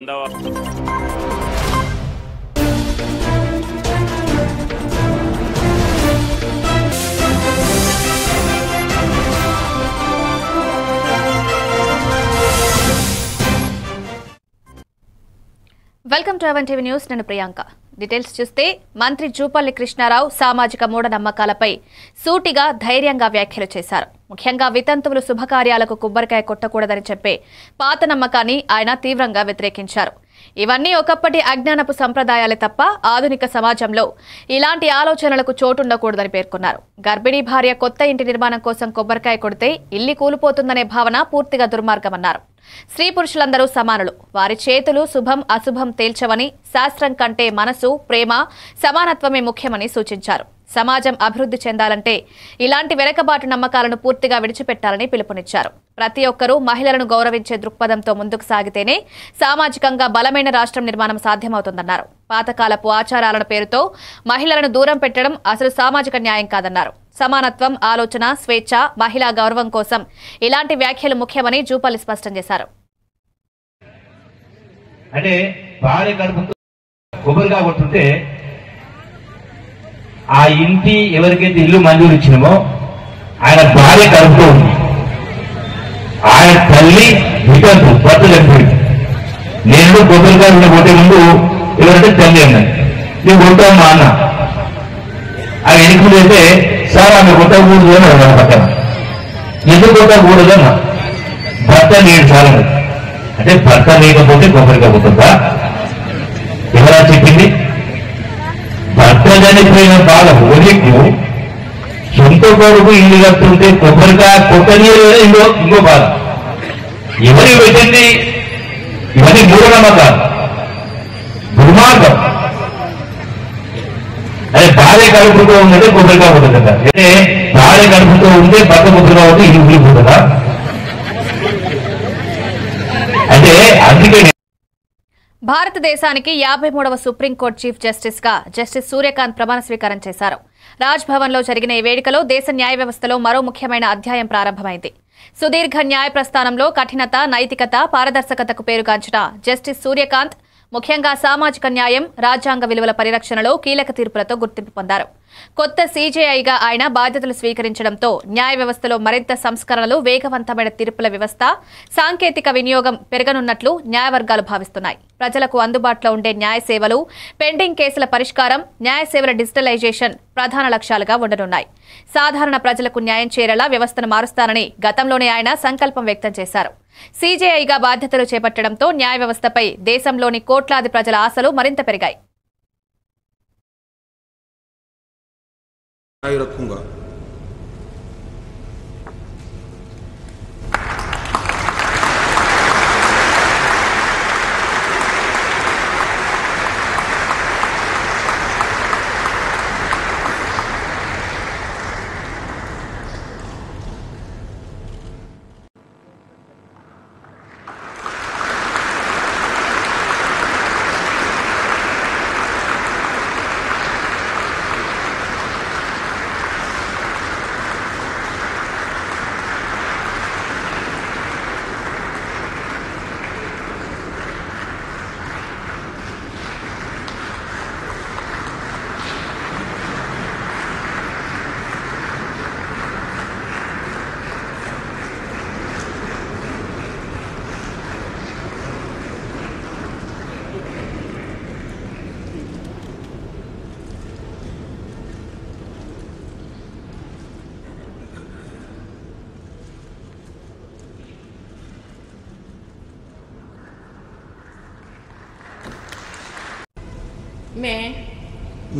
Welcome to Avan TV news. నేను Priyanka. Details చూస్తే మంత్రి జూపల్లి కృష్ణారావు సామాజిక మూఢనమ్మకాలపై సూటిగా ధైర్యంగా వ్యాఖ్యలు చేశారు. ముఖ్యంగా వితంతువులు శుభకార్యాలకు కొబ్బరికాయ కొట్టకూడదని చెప్పే పాత నమ్మకాన్ని ఆయన తీవ్రంగా వ్యతిరేకించారు. ఇవన్నీ ఒకప్పటి అజ్ఞానపు సంప్రదాయాలే తప్ప ఆధునిక సమాజంలో ఇలాంటి ఆలోచనలకు చోటుండకూడదని పేర్కొన్నారు. గర్భిణీ భార్య కొత్త ఇంటి నిర్మాణం కోసం కొబ్బరికాయ కొడితే ఇల్లు కూలిపోతుందనే భావన పూర్తిగా దుర్మార్గమన్నారు. స్త్రీ పురుషులందరూ సమానులు, వారి చేతులు శుభం అశుభం తేల్చవని, శాస్త్రం కంటే మనసు, ప్రేమ, సమానత్వమే ముఖ్యమని సూచించారు. సమాజం అభివృద్ధి చెందాలంటే ఇలాంటి వెనకబాటు నమ్మకాలను పూర్తిగా విడిచిపెట్టాలని పిలుపునిచ్చారు. ప్రతి ఒక్కరూ మహిళలను గౌరవించే దృక్పథంతో ముందుకు సాగితేనే సామాజికంగా బలమైన రాష్ట్రం నిర్మాణం సాధ్యమవుతుందన్నారు. పాతకాలపు ఆచారాల పేరుతో మహిళలను దూరం పెట్టడం అసలు సామాజిక న్యాయం కాదన్నారు. సమానత్వం, ఆలోచన, స్వేచ్ఛ, మహిళా గౌరవం కోసం ఇలాంటి వ్యాఖ్యలు ముఖ్యమని జూపల్లి స్పష్టం చేశారు. అంటే భార్య కడుపుతో కొబ్బరిగా కొట్టుంటే ఆ ఇంటి ఎవరికైతే ఇల్లు మంజూరు ఇచ్చినామో ఆయన భార్య కడుపుతో ఉంది, ఆయన తల్లి వితంతు భర్త చనిపోయింది. నేను కొబ్బరిగా కొట్టే ముందు ఎవరంటే తల్లి అన్నది, నేను కొట్టావు మా అన్న ఆ ఎన్నికలు అయితే సార్ ఆమె కొట్టకూడదు అని అన్నాను. పక్కన ఎందుకు కొట్టకూడదు అన్న, భర్త నేను చాలా అంటే భర్త లేకపోతే కొబ్బరిగా కొట్టుందా? ఎవరా చెప్పింది? భర్త చనిపోయిన బాధ ఓడికు సొంత కొడుకు ఇల్లు కట్టుంటే కొబ్బరిగా కొట్టని ఇంకో బాధ ఎవరి పెట్టింది? ఇవన్నీ మూఢనమ్మకాలు, దుర్మార్గం. అదే భార్య కడుపుతో ఉందంటే కొబ్బరిగా ఉంటుందా? అంటే భార్య కడుపుతో ఉంటే భర్త కొబ్బరిగా ఉంటే ఇది ఊరిపోతుందా? అంటే అందుకే భారతదేశానికి 53వ సుప్రీంకోర్టు చీఫ్ జస్టిస్ గా జస్టిస్ సూర్యకాంత్ ప్రమాణ స్వీకారం చేశారు. రాజ్ భవన్ లో జరిగిన ఈ వేడుకలో దేశ న్యాయ వ్యవస్థలో మరో ముఖ్యమైన అధ్యాయం ప్రారంభమైంది. సుదీర్ఘ న్యాయ ప్రస్థానంలో కఠినత, నైతికత, పారదర్శకతకు పేరుగాంచిన జస్టిస్ సూర్యకాంత్ ముఖ్యంగా సామాజిక న్యాయం, రాజ్యాంగ విలువల పరిరక్షణలో కీలక తీర్పులతో గుర్తింపు పొందారు. కొత్త సీజేఐగా ఆయన బాధ్యతలు స్వీకరించడంతో న్యాయ వ్యవస్థలో మరింత సంస్కరణలు, వేగవంతమైన తీర్పుల వ్యవస్థ, సాంకేతిక వినియోగం పెరగనున్నట్లు న్యాయవర్గాలు భావిస్తున్నాయి. ప్రజలకు అందుబాటులో ఉండే న్యాయ సేవలు, పెండింగ్ కేసుల పరిష్కారం, న్యాయ సేవల డిజిటలైజేషన్ ప్రధాన లక్ష్యాలుగా ఉండనున్నాయి. సాధారణ ప్రజలకు న్యాయం చేరేలా వ్యవస్థను మారుస్తానని గతంలోనే ఆయన సంకల్పం వ్యక్తం చేశారు. సీజేఐగా బాధ్యతలు చేపట్టడంతో న్యాయ వ్యవస్థపై దేశంలోని కోట్లాది ప్రజల ఆశలు మరింత పెరిగాయి.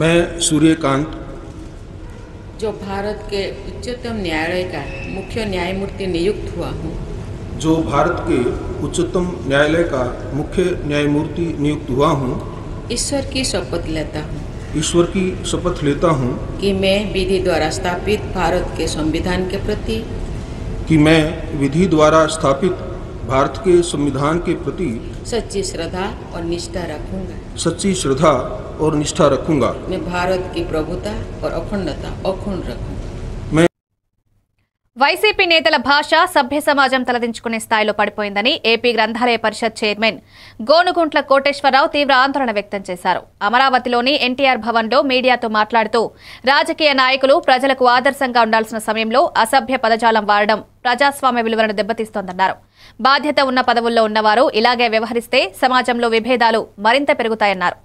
मैं सूर्यकांत, जो भारत के उच्चतम न्यायालय का मुख्य न्यायमूर्ति नियुक्त हुआ हूँ, जो भारत के उच्चतम न्यायालय का मुख्य न्यायमूर्ति नियुक्त हुआ हूँ, ईश्वर की शपथ लेता हूँ ईश्वर की शपथ लेता हूँ कि मैं विधि द्वारा स्थापित भारत के संविधान के प्रति भारत के संविधान के प्रति सच्ची श्रद्धा और निष्ठा रखूंगा। मैं भारत की प्रभुता और अखंडता अक्षुण्ण रखूंगा। వైసీపీ నేతల భాష సభ్య సమాజం తలదించుకునే స్థాయిలో పడిపోయిందని ఏపీ గ్రంథాలయ పరిషత్ చైర్మన్ గోనుగుంట్ల కోటేశ్వరరావు తీవ్ర ఆందోళన వ్యక్తం చేశారు. అమరావతిలోని ఎన్టీఆర్ భవన్లో మీడియాతో మాట్లాడుతూ రాజకీయ నాయకులు ప్రజలకు ఆదర్శంగా ఉండాల్సిన సమయంలో అసభ్య పదజాలం వాడడం ప్రజాస్వామ్య విలువలను దెబ్బతీస్తోందన్నారు. బాధ్యత ఉన్న పదవుల్లో ఉన్నవారు ఇలాగే వ్యవహరిస్తే సమాజంలో విభేదాలు మరింత పెరుగుతాయన్నారు.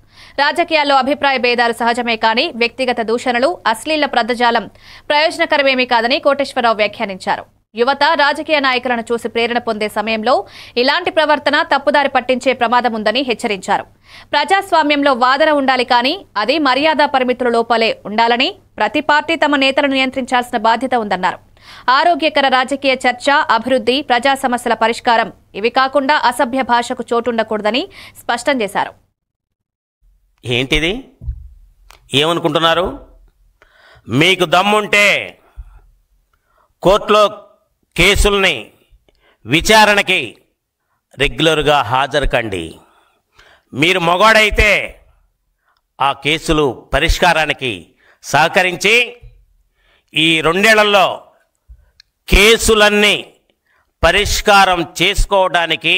రాజకీయాల్లో అభిప్రాయ భేదాలు సహజమే కానీ వ్యక్తిగత దూషణలు, అశ్లీల పదజాలం ప్రయోజనకరమేమీ కాదని కోటేశ్వరరావు వ్యాఖ్యానించారు. యువత రాజకీయ నాయకులను చూసి ప్రేరణ పొందే సమయంలో ఇలాంటి ప్రవర్తన తప్పుదారి పట్టించే ప్రమాదం ఉందని హెచ్చరించారు. ప్రజాస్వామ్యంలో వాదన ఉండాలి కానీ అది మర్యాద పరిమితుల లోపలే ఉండాలని, ప్రతి పార్టీ తమ నేతలను నియంత్రించాల్సిన బాధ్యత ఉందన్నారు. ఆరోగ్యకర రాజకీయ చర్చ, అభివృద్ధి, ప్రజా సమస్యల పరిష్కారం ఇవి కాకుండా అసభ్య భాషకు చోటుండకూడదని స్పష్టం చేశారు. ఏంటిది? ఏమనుకుంటున్నారు? మీకు దమ్ముంటే కోర్టులో కేసుల్ని విచారణకి రెగ్యులర్గా హాజరు కండి. మీరు మగవాడైతే ఆ కేసులు పరిష్కారానికి సహకరించి ఈ 2 ఏళ్లలో కేసులన్నీ పరిష్కారం చేసుకోవడానికి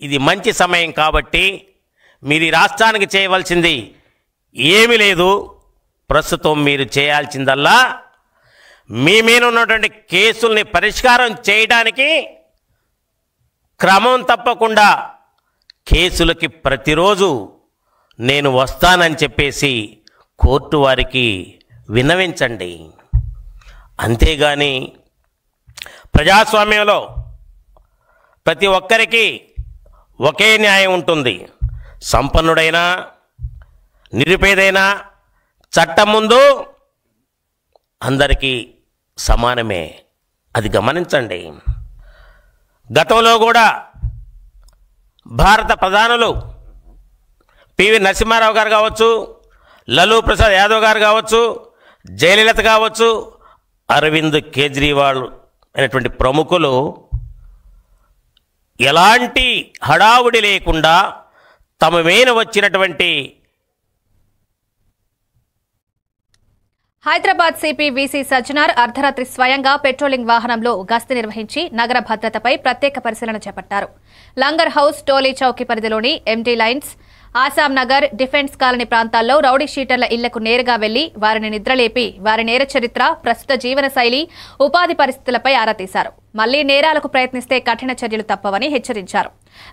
ఇది మంచి సమయం కాబట్టి మీరు ఈ రాష్ట్రానికి చేయవలసింది ఏమీ లేదు. ప్రస్తుతం మీరు చేయాల్సిందల్లా మీ మీద ఉన్నటువంటి కేసుల్ని పరిష్కారం చేయడానికి క్రమం తప్పకుండా కేసులకి ప్రతిరోజు నేను వస్తానని చెప్పేసి కోర్టు వారికి విన్నవించండి. అంతేగాని ప్రజాస్వామ్యంలో ప్రతి ఒక్కరికి ఒకే న్యాయం ఉంటుంది. సంపన్నుడైనా నిరుపేదైనా చట్టం ముందు అందరికీ సమానమే. అది గమనించండి. గతంలో కూడా భారత ప్రధానులు పివి నరసింహారావు గారు కావచ్చు, లలూ ప్రసాద్ యాదవ్ గారు కావచ్చు, జయలలిత కావచ్చు, అరవింద్ కేజ్రీవాల్ అనేటువంటి ప్రముఖులు ఎలాంటి హడావుడి లేకుండా తమ మీద వచ్చినటువంటి హైదరాబాద్ సిపి వీసీ సజ్జనార్ అర్ధరాత్రి స్వయంగా పెట్రోలింగ్ వాహనంలో గస్తీ నిర్వహించి నగర భద్రతపై ప్రత్యేక పరిశీలన చేపట్టారు. లంగర్ హౌస్, టోలీ చౌకీ పరిధిలోని ఎంటీ లైన్స్, ఆసాం నగర్, డిఫెన్స్ కాలనీ ప్రాంతాల్లో రౌడీ షీటర్ల ఇళ్లకు నేరుగా వెళ్లి వారిని నిద్రలేపి వారి నేర చరిత్ర, ప్రస్తుత జీవన శైలి, ఉపాధి పరిస్థితులపై ఆరా తీశారు. మళ్లీ నేరాలకు ప్రయత్నిస్తే కఠిన చర్యలు తప్పవని హెచ్చరించారు.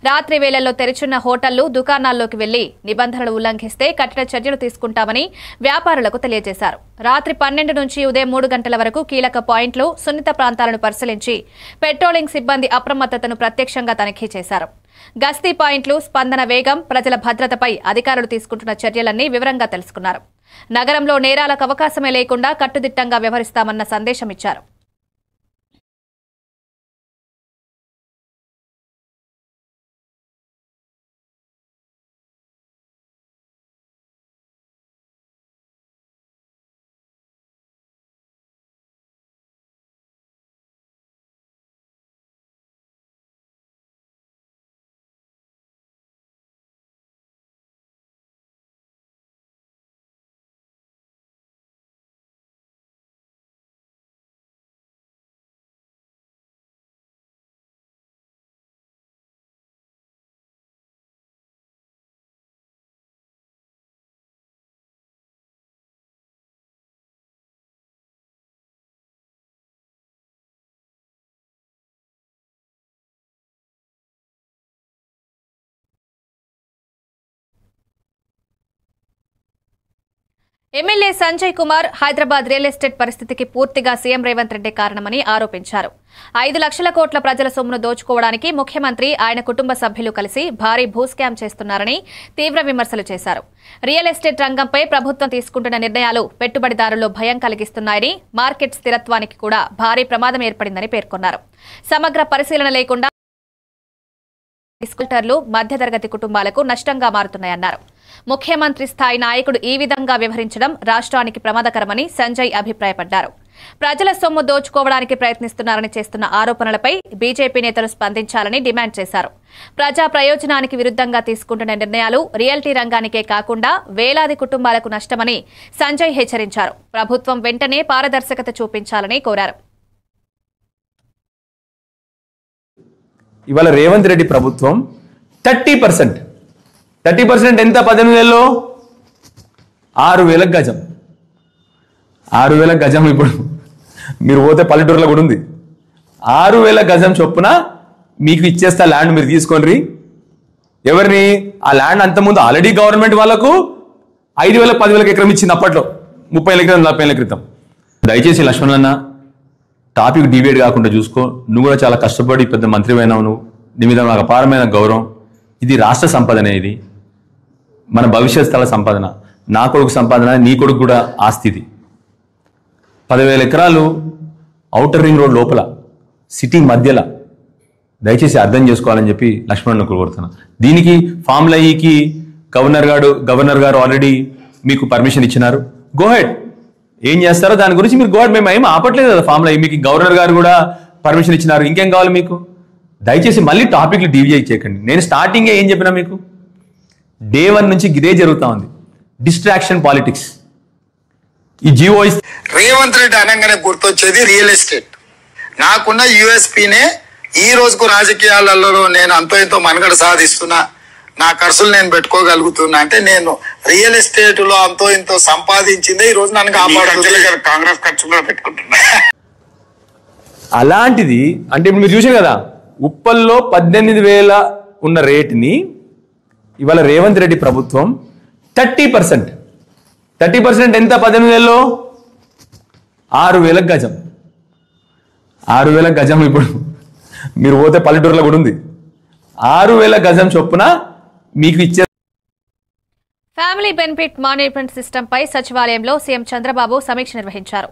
రాత్రి వేళల్లో తెరిచున్న హోటళ్లు, దుకాణాల్లోకి వెళ్లి నిబంధనలు ఉల్లంఘిస్తే కఠిన చర్యలు తీసుకుంటామని వ్యాపారులకు తెలియజేశారు. రాత్రి 12 నుంచి ఉదయం 3 గంటల వరకు కీలక పాయింట్లు, సున్నిత ప్రాంతాలను పరిశీలించి పెట్రోలింగ్ సిబ్బంది అప్రమత్తతను ప్రత్యక్షంగా తనిఖీ చేశారు. గస్తీ పాయింట్లు, స్పందన వేగం, ప్రజల భద్రతపై అధికారులు తీసుకుంటున్న చర్యలన్నీ వివరంగా తెలుసుకున్నారు. నగరంలో నేరాలకు అవకాశమే లేకుండా కట్టుదిట్టంగా వ్యవహరిస్తామన్న సందేశం ఇచ్చారు. MLA Sanjay Kumar Hyderabad real estate పరిస్థితికి పూర్తిగా సీఎం రేవంత్ రెడ్డి కారణమని ఆరోపించారు. 5 లక్షల కోట్ల ప్రజల సొమ్మును దోచుకోవడానికి ముఖ్యమంత్రి, ఆయన కుటుంబ సభ్యులు కలిసి భారీ భూస్కామ్ చేస్తున్నారని తీవ్ర విమర్శలు చేశారు. రియల్ ఎస్టేట్ రంగంపై ప్రభుత్వం తీసుకుంటున్న నిర్ణయాలు పెట్టుబడిదారుల్లో భయం కలిగిస్తున్నాయని, మార్కెట్ స్థిరత్వానికి కూడా భారీ ప్రమాదం ఏర్పడిందని పేర్కొన్నారు. సమగ్ర పరిశీలన లేకుండా డిస్కౌంటర్లు మధ్యతరగతి కుటుంబాలకు నష్టంగా మారుతున్నాయన్నారు. ముఖ్యమంత్రి స్థాయి నాయకుడు ఈ విధంగా వ్యవహరించడం రాష్ట్రానికి ప్రమాదకరమని సంజయ్ అభిప్రాయపడ్డారు. ప్రజల సొమ్ము దోచుకోవడానికి ప్రయత్నిస్తున్నారని చేస్తున్న ఆరోపణలపై బీజేపీ నేతలు స్పందించాలని డిమాండ్ చేశారు. ప్రజా ప్రయోజనానికి విరుద్ధంగా తీసుకుంటున్న నిర్ణయాలు రియల్టీ రంగానికే కాకుండా వేలాది కుటుంబాలకు నష్టమని సంజయ్ హెచ్చరించారు. ప్రభుత్వం వెంటనే పారదర్శకత చూపించాలని కోరారు. ఇవాళ రేవంత్ రెడ్డి ప్రభుత్వం 30% ఎంత 18 ఏళ్ళలో 6,000 గజం 6,000 గజం ఇప్పుడు మీరు పోతే పల్లెటూరులో కూడా ఉంది 6,000 గజం చొప్పున మీకు ఇచ్చేస్తా ల్యాండ్ మీరు తీసుకోండి ఎవరిని ఆ ల్యాండ్ అంతకుముందు ఆల్రెడీ గవర్నమెంట్ వాళ్ళకు 5,000 10,000 ఎకరం ఇచ్చింది అప్పట్లో 30 ఎకరం 40 క్రితం దయచేసి లక్ష్మణ్ అన్న టాపిక్ డివేట్ కాకుండా చూసుకో నువ్వు కూడా చాలా కష్టపడి పెద్ద మంత్రి అయినావు నువ్వు నీ మీద నాకు అపారమైన గౌరవం ఇది రాష్ట్ర సంపదనే ఇది మన భవిష్యత్ స్థల సంపాదన నా కొడుకు సంపాదన నీ కొడుకు కూడా ఆస్తి ఇది 10,000 ఎకరాలు ఔటర్ రింగ్ రోడ్ లోపల సిటీ మధ్యలో దయచేసి అర్థం చేసుకోవాలని చెప్పి లక్ష్మణ్ కోరుతున్నా దీనికి ఫామ్ల ఈకి గవర్నర్ గారు ఆల్రెడీ మీకు పర్మిషన్ ఇచ్చినారు గో హెడ్ ఏం చేస్తారో దాని గురించి మీరు గో హెడ్ మేము ఏం ఆపట్లేదు కదా ఫామ్ల మీకు గవర్నర్ గారు కూడా పర్మిషన్ ఇచ్చినారు ఇంకేం కావాలి మీకు దయచేసి మళ్ళీ టాపిక్లు డీవియేట్ చేయకండి నేను స్టార్టింగే ఏం చెప్పినా మీకు డే 1 నుంచి ఇదే జరుగుతూ ఉంది డిస్ట్రాక్షన్ పాలిటిక్స్ ఈ జియో రేవంత్ రెడ్డి అనగానే గుర్తొచ్చేది రియల్ ఎస్టేట్ నాకున్న యూఎస్పీనే ఈ రోజుకు రాజకీయాలలో నేను అంతో ఎంతో మనుగడ సాధిస్తున్నా నా ఖర్చులు నేను పెట్టుకోగలుగుతున్నా అంటే నేను రియల్ ఎస్టేట్ లో అంతో ఎంతో సంపాదించిందే ఈ రోజు నన్ను కాపాడుతుంది కాంగ్రెస్ ఖర్చులో పెట్టుకుంటున్నా అలాంటిది అంటే ఇప్పుడు మీరు చూసారు కదా ఉప్పల్లో 18,000 ఉన్న రేటుని ఇవాళ రేవంత్ రెడ్డి ప్రభుత్వం 30% ఎంత 18 ఏళ్ళలో 6,000 గజం 6,000 గజం ఇప్పుడు మీరు పోతే పల్లెటూరులో కూడా ఉంది 6,000 గజం చొప్పున మీకు ఇచ్చే ఫ్యామిలీ బెనిఫిట్ మానిటరింగ్ సిస్టమ్ పై సచివాలయంలో సీఎం చంద్రబాబు సమీక్ష నిర్వహించారు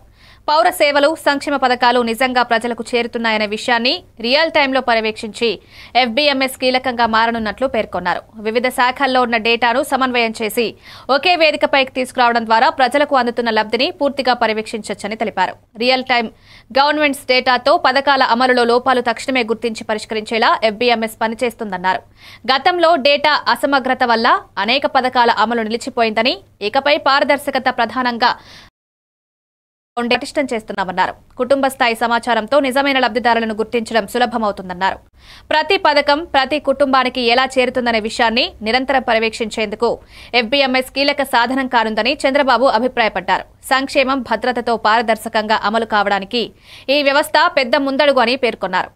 పౌర సేవలు సంక్షేమ పథకాలు నిజంగా ప్రజలకు చేరుతున్నాయనే విషయాన్ని రియల్ టైంలో పర్యవేక్షించి ఎఫ్బీఎంఎస్ కీలకంగా మారనున్నట్లు పేర్కొన్నారు వివిధ శాఖల్లో ఉన్న డేటాను సమన్వయం చేసి ఒకే వేదికపైకి తీసుకురావడం ద్వారా ప్రజలకు అందుతున్న లబ్ధిని పూర్తిగా పర్యవేక్షించొచ్చని తెలిపారు రియల్ టైం గవర్నమెంట్స్ డేటాతో పథకాల అమలులో లోపాలు తక్షణమే గుర్తించి పరిష్కరించేలా ఎఫ్బీఎంఎస్ పనిచేస్తుందన్నారు గతంలో డేటా అసమగ్రత వల్ల అనేక పథకాల అమలు నిలిచిపోయిందని ఇకపై పారదర్శకత ప్రధానంగా పటిష్టం చేస్తున్నామన్నారు కుటుంబ స్థాయి సమాచారంతో నిజమైన లబ్ధిదారులను గుర్తించడం సులభమవుతుందన్నారు ప్రతి పథకం ప్రతి కుటుంబానికి ఎలా చేరుతుందనే విషయాన్ని నిరంతరం పర్యవేక్షించేందుకు ఎఫ్బీఎంఎస్ కీలక సాధనం కానుందని చంద్రబాబు అభిప్రాయపడ్డారు సంక్షేమం భద్రతతో పారదర్శకంగా అమలు కావడానికి ఈ వ్యవస్థ పెద్ద ముందడుగు అని పేర్కొన్నారు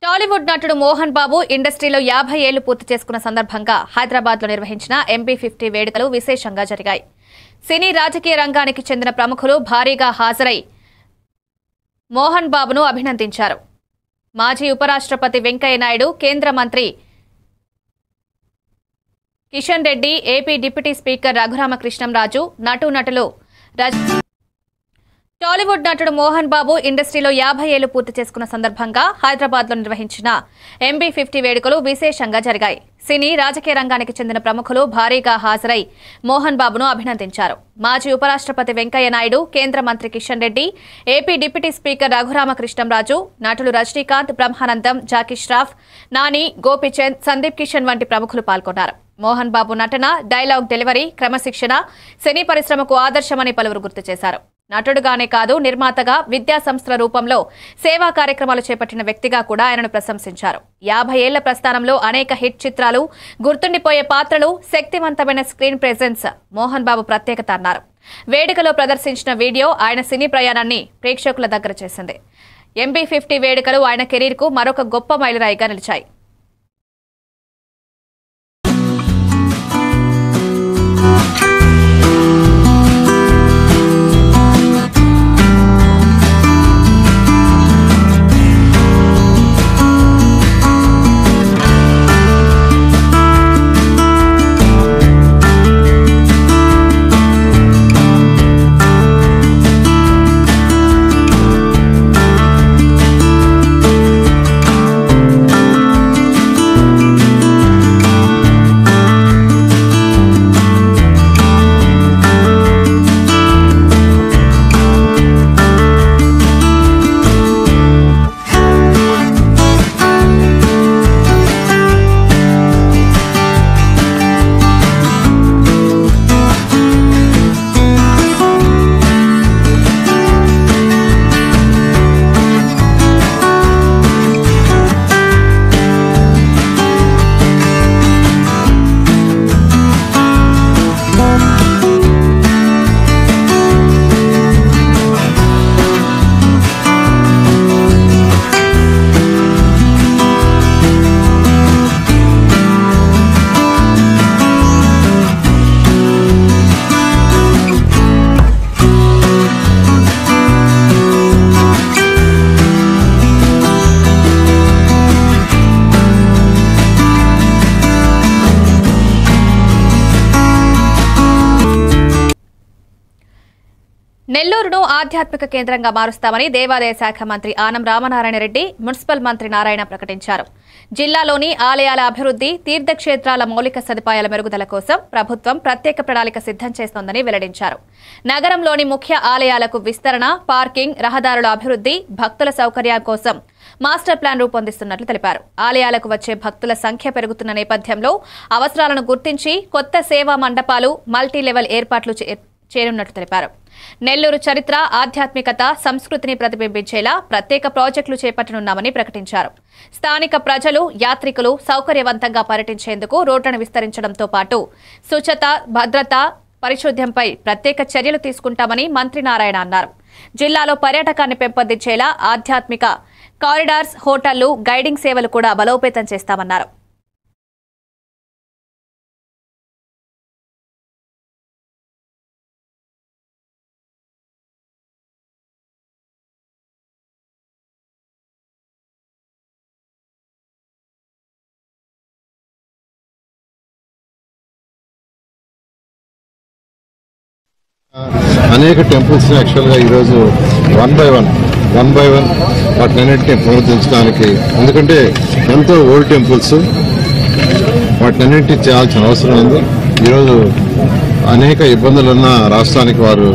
టాలీవుడ్ నటుడు మోహన్ బాబు ఇండస్ట్రీలో 50 ఏళ్లు పూర్తి చేసుకున్న సందర్భంగా హైదరాబాద్లో నిర్వహించిన ఎంబీ50 వేడుకలు విశేషంగా జరిగాయి. సినీ రాజకీయ రంగానికి చెందిన ప్రముఖులు భారీగా హాజరై మోహన్ బాబును అభినందించారు. మాజీ ఉపరాష్ట్రపతి వెంకయ్య నాయుడు, కేంద్ర మంత్రి Kishan Reddy, AP deputy speaker Raghurama Krishnam Raju, నటులు టాలీవుడ్ నటుడు మోహన్ బాబు ఇండస్ట్రీలో 50 ఏళ్లు పూర్తి చేసుకున్న సందర్భంగా హైదరాబాద్లో నిర్వహించిన ఎంబీ50 వేడుకలు విశేషంగా జరిగాయి. సినీ రాజకీయ రంగానికి చెందిన ప్రముఖులు భారీగా హాజరై మోహన్ బాబును అభినందించారు. మాజీ ఉపరాష్ట్రపతి వెంకయ్య నాయుడు, కేంద్ర మంత్రి Kishan Reddy, AP deputy speaker Raghurama Krishnam Raju, నటులు రజనీకాంత్, బ్రహ్మానందం, జాకీ ష్రాఫ్, నాని, గోపీచంద్, సందీప్ కిషన్ వంటి ప్రముఖులు పాల్గొన్నారు. మోహన్ బాబు నటన, డైలాగ్ డెలివరీ, క్రమశిక్షణ సినీ పరిశ్రమకు ఆదర్శమని పలువురు గుర్తు చేశారు. నటుడుగానే కాదు, నిర్మాతగా, విద్యా సంస్థల రూపంలో సేవా కార్యక్రమాలు చేపట్టిన వ్యక్తిగా కూడా ఆయనను ప్రశంసించారు. 50 ఏళ్ల ప్రస్థానంలో అనేక హిట్ చిత్రాలు, గుర్తుండిపోయే పాత్రలు, శక్తివంతమైన స్క్రీన్ ప్రెజెన్స్ మోహన్ బాబు ప్రత్యేకత అన్నారు. వేడుకలో ప్రదర్శించిన వీడియో ఆయన సినీ ప్రయాణాన్ని ప్రేక్షకుల దగ్గర చేసింది. ఎంబీ50 వేడుకలు ఆయన కెరీర్కు మరొక గొప్ప మైలురాయిగా నిలిచాయి. నెల్లూరును ఆధ్యాత్మిక కేంద్రంగా మారుస్తామని దేవాదాయ శాఖ మంత్రి ఆనం రామనారాయణ రెడ్డి మున్సిపల్ మంత్రి నారాయణ ప్రకటించారు. జిల్లాలోని ఆలయాల అభివృద్ధి, తీర్థక్షేత్రాల మౌలిక సదుపాయాల మెరుగుదల కోసం ప్రభుత్వం ప్రత్యేక ప్రణాళిక సిద్ధం చేస్తోందని వెల్లడించారు. నగరంలోని ముఖ్య ఆలయాలకు విస్తరణ, పార్కింగ్, రహదారుల అభివృద్ధి, భక్తుల సౌకర్యం కోసం మాస్టర్ ప్లాన్ రూపొందిస్తున్నట్లు తెలిపారు. ఆలయాలకు వచ్చే భక్తుల సంఖ్య పెరుగుతున్న నేపథ్యంలో అవసరాలను గుర్తించి కొత్త సేవా మండపాలు, మల్టీ లెవెల్ ఏర్పాట్లు చేయనున్నట్లు తెలిపారు. నెల్లూరు చరిత్ర, ఆధ్యాత్మికత, సంస్కృతిని ప్రతిబింబించేలా ప్రత్యేక ప్రాజెక్టులు చేపట్టనున్నామని ప్రకటించారు. స్థానిక ప్రజలు, యాత్రికులు సౌకర్యవంతంగా పర్యటించేందుకు రోడ్లను విస్తరించడంతో పాటు శుచత, భద్రత, పరిశుభ్రంపై ప్రత్యేక చర్యలు తీసుకుంటామని మంత్రి నారాయణ అన్నారు. జిల్లాలో పర్యాటకాన్ని పెంపొందించేలా ఆధ్యాత్మిక కారిడార్స్, హోటళ్లు, గైడింగ్ సేవలు కూడా బలోపేతం చేస్తామన్నారు. అనేక టెంపుల్స్ యాక్చువల్గా ఈరోజు వన్ బై వన్ వాటినన్నింటినీ పునరుద్ధరించడానికి, ఎందుకంటే ఎంతో ఓల్డ్ టెంపుల్స్, వాటినన్నింటినీ చేయాల్సిన అవసరం ఉంది. ఈరోజు అనేక ఇబ్బందులు ఉన్న రాష్ట్రానికి వారు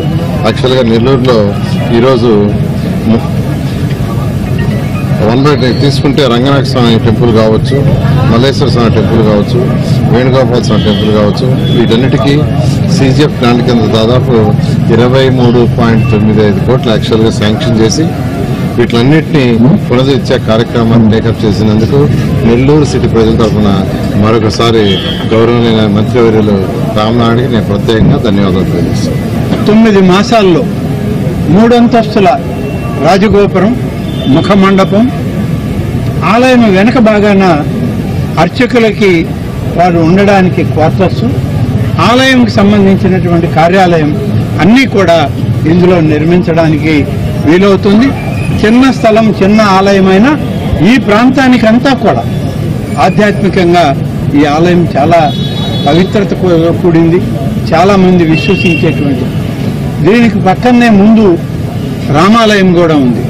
యాక్చువల్గా నెల్లూరులో ఈరోజు తీసుకుంటే రంగనాథ స్వామి టెంపుల్ కావచ్చు, మల్లేశ్వర స్వామి టెంపుల్ కావచ్చు, వేణుగోపాల స్వామి టెంపుల్ కావచ్చు, వీటన్నిటికీ CGF ప్లాంట్ కింద దాదాపు 23.95 కోట్లు యాక్చువల్గా శాంక్షన్ చేసి వీటిలన్నింటినీ పునరుద్ధరించే కార్యక్రమాన్ని టేకప్ చేసినందుకు నెల్లూరు సిటీ ప్రజల తరఫున మరొకసారి గౌరవనీయ మంత్రివర్యులు రామనాయుడికి నేను ప్రత్యేకంగా ధన్యవాదాలు తెలియజేస్తాను. 9 మాసాల్లో 3 అంతస్తుల రాజగోపురం, ముఖమండపం, ఆలయం వెనక భాగాన అర్చకులకి వారు ఉండడానికి క్వార్టర్స్, ఆలయంకి సంబంధించినటువంటి కార్యాలయం అన్నీ కూడా ఇందులో నిర్మించడానికి వీలవుతుంది. చిన్న స్థలం, చిన్న ఆలయమైన ఈ ప్రాంతానికంతా కూడా ఆధ్యాత్మికంగా ఈ ఆలయం చాలా పవిత్రత కూడింది, చాలామంది విశ్వసించేటువంటి. దీనికి పక్కనే ముందు రామాలయం కూడా ఉంది.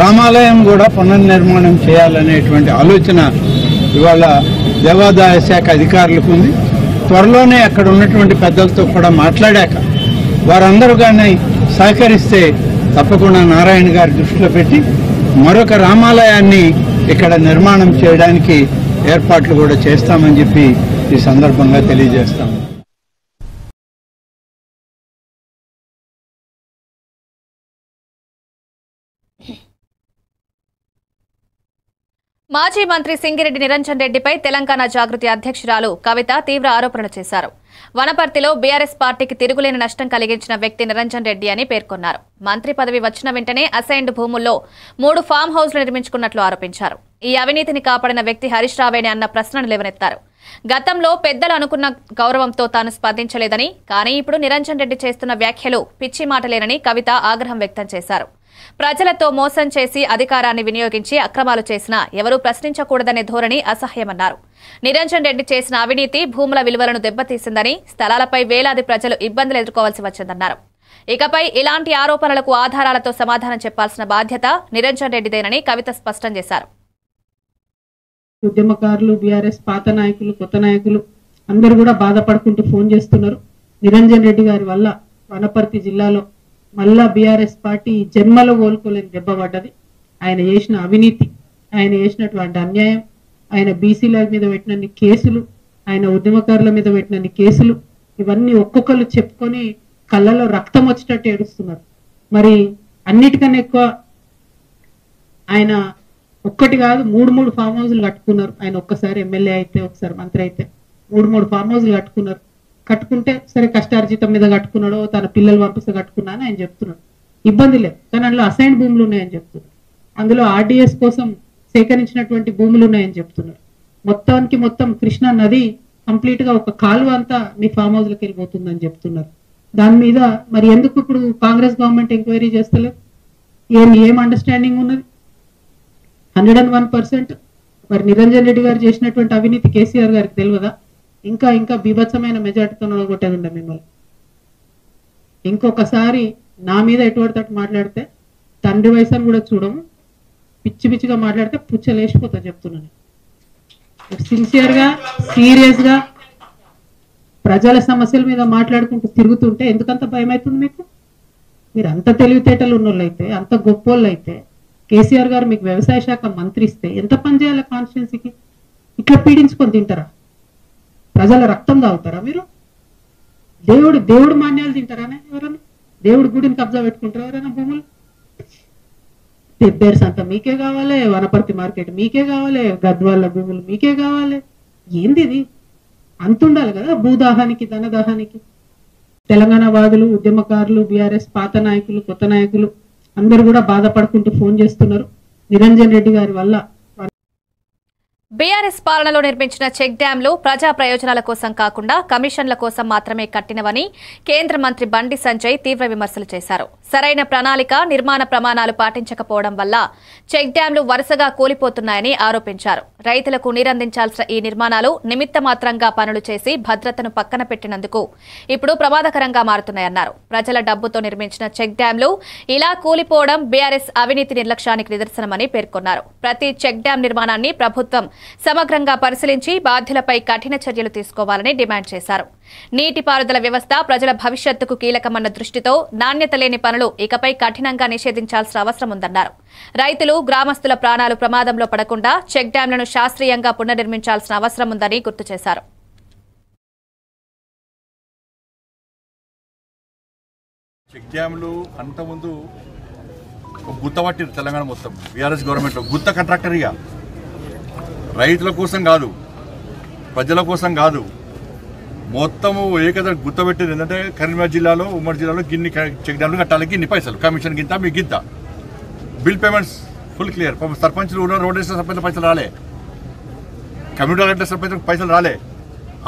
రామాలయం కూడా పునర్నిర్మాణం చేయాలనేటువంటి ఆలోచన ఇవాళ దేవాదాయ శాఖ అధికారులకు ఉంది. త్వరలోనే అక్కడ ఉన్నటువంటి పెద్దలతో కూడా మాట్లాడాక వారందరూ కానీ సహకరిస్తే తప్పకుండా నారాయణ గారి దృష్టిలో పెట్టి మరొక రామాలయాన్ని ఇక్కడ నిర్మాణం చేయడానికి ఏర్పాట్లు కూడా చేస్తామని చెప్పి ఈ సందర్భంగా తెలియజేస్తాము. మాజీ మంత్రి సింగిరెడ్డి నిరంజన్ రెడ్డిపై తెలంగాణ జాగృతి అధ్యక్షురాలు కవిత తీవ్ర ఆరోపణలు చేశారు. వనపర్తిలో బీఆర్ఎస్ పార్టీకి తిరుగులేని నష్టం కలిగించిన వ్యక్తి నిరంజన్ రెడ్డి అని పేర్కొన్నారు. మంత్రి పదవి వచ్చిన వెంటనే అసైన్డ్ భూముల్లో 3 ఫామ్ హౌస్లు నిర్మించుకున్నట్లు ఆరోపించారు. ఈ అవినీతిని కాపాడిన వ్యక్తి హరీష్ రావేనే అన్న ప్రశ్నను లేవనెత్తారు. గతంలో పెద్దలు అనుకున్న గౌరవంతో తాను స్పందించలేదని, కానీ ఇప్పుడు నిరంజన్ రెడ్డి చేస్తున్న వ్యాఖ్యలు పిచ్చి మాటలేనని కవిత ఆగ్రహం వ్యక్తం చేశారు. ప్రజలతో మోసం చేసి అధికారాన్ని వినియోగించి అక్రమాలు చేసినా ఎవరూ ప్రశ్నించకూడదనే ధోరణి అసహ్యమన్నారు. నిరంజన్ రెడ్డి చేసిన అవినీతి భూముల విలువలను దెబ్బతీసిందని, స్థలాలపై వేలాది ప్రజలు ఇబ్బందులు ఎదుర్కోవాల్సి వచ్చిందన్నారు. ఇకపై ఇలాంటి ఆరోపణలకు ఆధారాలతో సమాధానం చెప్పాల్సిన బాధ్యత నిరంజన్ రెడ్డిదేనని కవిత స్పష్టం చేశారు. ఉద్యమకారులు, బీఆర్ఎస్ పాత నాయకులు, కొత్త నాయకులు అందరూ కూడా బాధపడుకుంటూ ఫోన్ చేస్తున్నారు. నిరంజన్ రెడ్డి గారి వల్ల వనపర్తి జిల్లాలో మళ్ళా బీఆర్ఎస్ పార్టీ జన్మలో కోలుకోలేని దెబ్బ పడ్డది. ఆయన చేసిన అవినీతి, ఆయన చేసినటువంటి అన్యాయం, ఆయన బీసీల మీద పెట్టినన్ని కేసులు, ఆయన ఉద్యమకారుల మీద పెట్టినన్ని కేసులు, ఇవన్నీ ఒక్కొక్కరు చెప్పుకొని కళ్ళలో రక్తం వచ్చేటట్టు ఏడుస్తున్నారు. మరి అన్నిటికన్నా ఎక్కువ ఆయన ఒక్కటి కాదు 3 ఫామ్ హౌస్లు కట్టుకున్నారు. ఆయన ఒక్కసారి ఎమ్మెల్యే అయితే, ఒకసారి మంత్రి అయితే 3 ఫామ్ హౌస్లు కట్టుకున్నారు. కట్టుకుంటే సరే కష్టార్జితం మీద కట్టుకున్నాడో, తన పిల్లలు పంపిస్తే కట్టుకున్నా అని ఆయన చెప్తున్నాడు. ఇబ్బంది లేదు, కానీ అందులో అసైన్ భూములు ఉన్నాయని చెప్తున్నారు. అందులో RDS కోసం సేకరించినటువంటి భూములు ఉన్నాయని చెప్తున్నారు. మొత్తానికి మొత్తం కృష్ణా నది కంప్లీట్ గా ఒక కాలువ అంతా మీ ఫామ్ హౌస్లకు వెళ్ళిపోతుందని చెప్తున్నారు. దాని మీద మరి ఎందుకు ఇప్పుడు కాంగ్రెస్ గవర్నమెంట్ ఎంక్వైరీ చేస్తలేదు? ఏం అండర్స్టాండింగ్ ఉన్నది? 101%. మరి నిరంజన్ రెడ్డి గారు చేసినటువంటి అవినీతి కేసీఆర్ గారికి తెలియదా? ఇంకా బీభత్సమైన మెజార్టీతో కొట్టేది ఉండే మిమ్మల్ని. ఇంకొకసారి నా మీద ఎటువంటి తట్టు మాట్లాడితే తండ్రి వయసు అని కూడా చూడము, పిచ్చి పిచ్చిగా మాట్లాడితే పుచ్చలేసిపోతా చెప్తున్నాను. సిన్సియర్గా సీరియస్గా ప్రజల సమస్యల మీద మాట్లాడుకుంటూ తిరుగుతుంటే ఎందుకంత భయం అవుతుంది మీకు? మీరు అంత తెలివితేటలు ఉన్నోళ్ళు అయితే, అంత గొప్పోళ్ళు అయితే, కేసీఆర్ గారు మీకు వ్యవసాయ శాఖ మంత్రి ఇస్తే ఎంత పని చేయాలి కాన్స్టిట్యున్సీకి? ఇట్లా పీడించుకొని తింటారా? ప్రజల రక్తం తాగుతారా మీరు? దేవుడు మాన్యాలు తింటారా ఎవరైనా? దేవుడి గుడిని కబ్జా పెట్టుకుంటారా ఎవరైనా? భూములు పెబ్బేర్స్ అంతా మీకే కావాలి, వనపర్తి మార్కెట్ మీకే కావాలి, గద్వాళ్ళ భూములు మీకే కావాలి. ఏంది ఇది? అంతుండాలి కదా భూదాహానికి, ధనదాహానికి. తెలంగాణ వాదులు, ఉద్యమకారులు, బీఆర్ఎస్ పాత నాయకులు, కొత్త నాయకులు అందరూ కూడా బాధపడుకుంటూ ఫోన్ చేస్తున్నారు. నిరంజన్ రెడ్డి గారి వల్ల బీఆర్ఎస్ పాలనలో నిర్మించిన చెక్ డ్యాంలు ప్రజా ప్రయోజనాల కోసం కాకుండా కమిషన్ల కోసం మాత్రమే కట్టినవని కేంద్ర మంత్రి బండి సంజయ్ తీవ్ర విమర్శలు చేశారు. సరైన ప్రణాళిక, నిర్మాణ ప్రమాణాలు పాటించకపోవడం వల్ల చెక్ డ్యాంలు వరుసగా కూలిపోతున్నాయని ఆరోపించారు. రైతులకు నీరందించాల్సిన ఈ నిర్మాణాలు నిమిత్త మాత్రంగా పనులు చేసి భద్రతను పక్కన పెట్టినందుకు ఇప్పుడు ప్రమాదకరంగా మారుతున్నాయన్నారు. ప్రజల డబ్బుతో నిర్మించిన చెక్ డ్యాంలు ఇలా కూలిపోవడం బీఆర్ఎస్ అవినీతి నిర్లక్ష్యానికి నిదర్శనమని పేర్కొన్నారు. ప్రతి చెక్ డ్యాం నిర్మాణాన్ని ప్రభుత్వం సమగ్రంగా పరిశీలించి బాధ్యులపై కఠిన చర్యలు తీసుకోవాలని డిమాండ్ చేశారు. నీటిపారుదల వ్యవస్థ ప్రజల భవిష్యత్తుకు కీలకమన్న దృష్టితో నాణ్యత లేని పనులు ఇకపై కఠినంగా నిషేధించాల్సిన అవసరం ఉందన్నారు. రైతులు, గ్రామస్తుల ప్రాణాలు ప్రమాదంలో పడకుండా చెక్ డ్యాంలను శాస్త్రీయంగా పునర్నిర్మించాల్సిన అవసరం ఉందని గుర్తు చేశారు. చెక్ డ్యాంలు అంతకుముందు గుత్తపట్టి తెలంగాణ మొత్తం బీఆర్ఎస్ గవర్నమెంట్లో గుత్త కాంట్రాక్టరీగా రైతుల కోసం కాదు, ప్రజల కోసం కాదు, మొత్తము ఏకద గుర్తుపెట్టేది ఏంటంటే కరీంనగర్ జిల్లాలో, ఉమ్మడి జిల్లాలో గిన్ని చెక్ డ్యాంలు కట్టాలి, ఇన్ని పైసలు కమిషన్ గింత, మీకు గింత బిల్ పేమెంట్స్ ఫుల్ క్లియర్. సర్పంచ్లు రోడ్ వేసిన సర్పంచ్ పైసలు రాలే, కమ్యూనిటీ కట్టిన సర్పంచ్ పైసలు రాలే,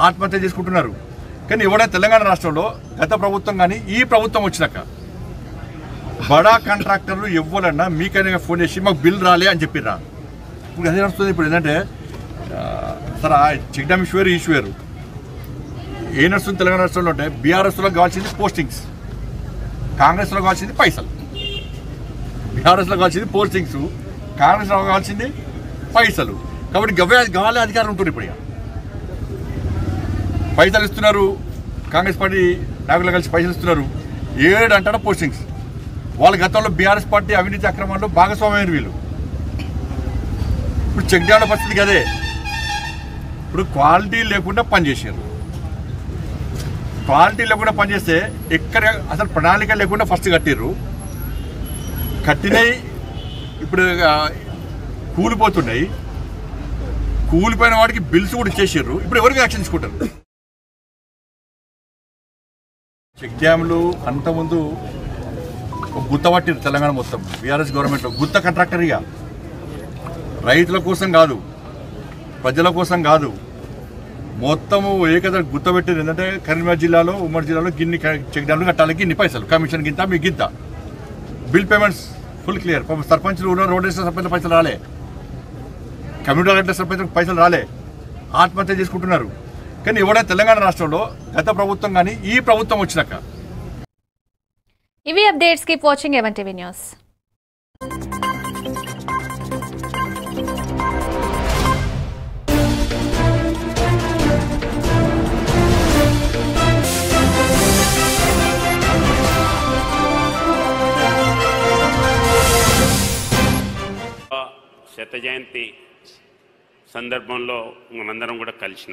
ఆత్మహత్య చేసుకుంటున్నారు. కానీ ఎవడైనా తెలంగాణ రాష్ట్రంలో గత ప్రభుత్వం కానీ ఈ ప్రభుత్వం వచ్చినాక బడా కాంట్రాక్టర్లు ఎవ్వరన్నా మీకైనా ఫోన్ చేసి మాకు బిల్ రాలే అని చెప్పిర్రా? ఇప్పుడు అదే నడుస్తుంది. ఇప్పుడు ఏంటంటే సరే చెక్ డ్యామ్ ఇష్యూరు ఏ నడుస్తుంది తెలంగాణ రాష్ట్రంలో అంటే బీఆర్ఎస్లో కావాల్సింది పోస్టింగ్స్, కాంగ్రెస్లో కావాల్సింది పైసలు. బీఆర్ఎస్లో కావాల్సింది పోస్టింగ్స్, కాంగ్రెస్లో కావాల్సింది పైసలు. కాబట్టి గవ్వే అధికారం ఉంటుంది. ఇప్పుడు ఇక పైసలు ఇస్తున్నారు, కాంగ్రెస్ పార్టీ నాయకులు కలిసి పైసలు ఇస్తున్నారు, 7 అంటారా పోస్టింగ్స్. వాళ్ళ గతంలో బీఆర్ఎస్ పార్టీ అవినీతి అక్రమాల్లో భాగస్వామ్యం వీళ్ళు. ఇప్పుడు చెక్ డ్యాంల పరిస్థితి అదే. ఇప్పుడు క్వాలిటీ లేకుండా పనిచేసారు. క్వాలిటీ లేకుండా పనిచేస్తే ఎక్కడ అసలు ప్రణాళిక లేకుండా ఫస్ట్ కట్టిర్రు, కట్టినవి ఇప్పుడు కూలిపోతున్నాయి. కూలిపోయిన వాడికి బిల్స్ కూడా ఇచ్చేసారు. ఇప్పుడు ఎవరికి యాక్షన్ తీసుకుంటారు? చెక్ డ్యాంలు అంతకుముందు గుత్తపట్టి తెలంగాణ మొత్తం బీఆర్ఎస్ గవర్నమెంట్లో గుత్త కాంట్రాక్టరీగా రైతుల కోసం కాదు, ప్రజల కోసం కాదు, మొత్తము ఏకద గుర్తుపెట్టేది ఏంటంటే కరీంనగర్ జిల్లాలో, ఉమ్మడి జిల్లాలో గిన్ని చెక్ డ్యాంలు కట్టాలి, ఇన్ని పైసలు కమిషన్ గింత, మీకు గింత బిల్ పేమెంట్స్ ఫుల్ క్లియర్. సర్పంచ్లు రోడ్ వేసిన సర్పంచ్ పైసలు రాలే, కమ్యూనిటీ కట్టిన సర్పంచ్ పైసలు రాలే, ఆత్మహత్య చేసుకుంటున్నారు. కానీ ఎవడైనా తెలంగాణ రాష్ట్రంలో గత ప్రభుత్వం కానీ ఈ ప్రభుత్వం వచ్చినాక ఇవి updates. Keep watching even TV news. శత జయంతి సందర్భంలో మనందరం కూడా కలిసినాం.